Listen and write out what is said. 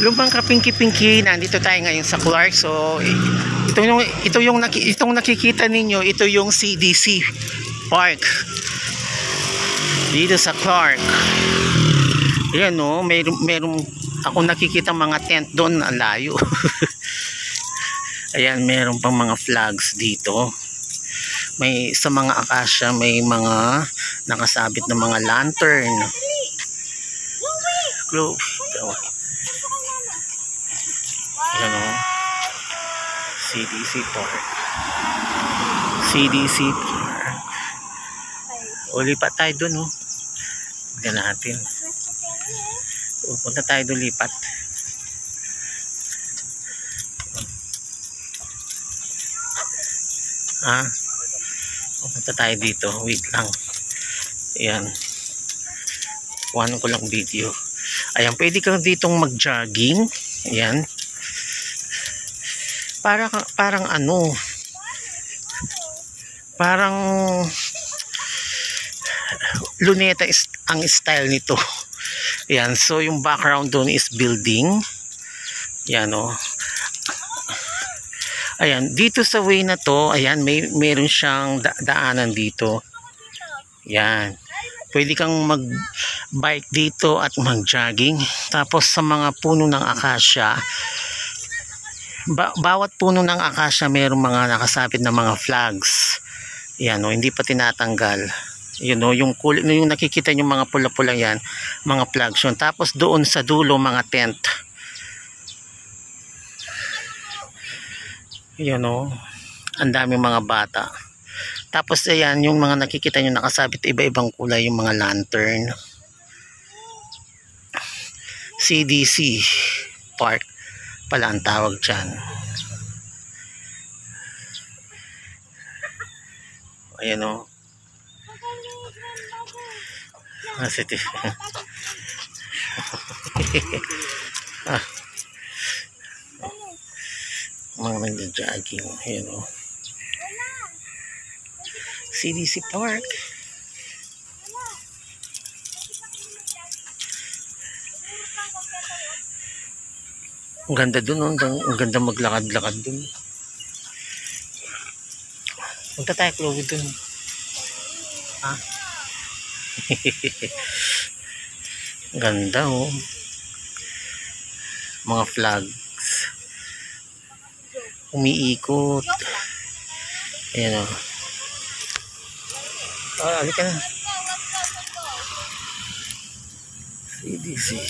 Lumang kapingki-pingki, nandito tayo ngayon sa Clark. So itong nakikita ninyo, ito yung CDC Park dito sa Clark. Ayan o, meron ako nakikita mga tent doon, ang layo. Ayan, meron pang mga flags dito. May sa mga akasya, may mga nakasabit na mga lantern. Globe. Ayan o, CDC Park. CDC Park. O, lipat tayo dun o. Tignan natin. O, punta tayo dun, lipat. Punta tayo dito. Wait lang. Ayan. Kuhanin ko lang video. Ayan, pwede kang ditong mag-jogging. Ayan. Parang ano, parang luneta ang style nito. Ayan, so yung background doon is building. Ayan o. Ayan, dito sa way na to, ayan, meron siyang daanan dito. Ayan. Pwede kang mag-bike dito at mag-jogging. Tapos sa mga puno ng akasya, bawat puno ng akasya mayroong mga nakasabit na mga flags. Yan o, hindi pa tinatanggal. Yun o, yung nakikita nyo mga pula-pula yan, mga flags yun. Tapos doon sa dulo mga tent. Yan o, ang daming mga bata. Tapos ayan, yung mga nakikita nyo nakasabit iba-ibang kulay, yung mga lantern. CDC Park pala ang tawag dyan. Ayan o. Mga nagja-jogging. Ayan o. CDC Park. Ang ganda dun, ang ganda maglakad-lakad dun. Punta tayo, Chloe, dun. Ganda oh. Mga flags. Umiikot. Ayan oh. Halika na. CDC.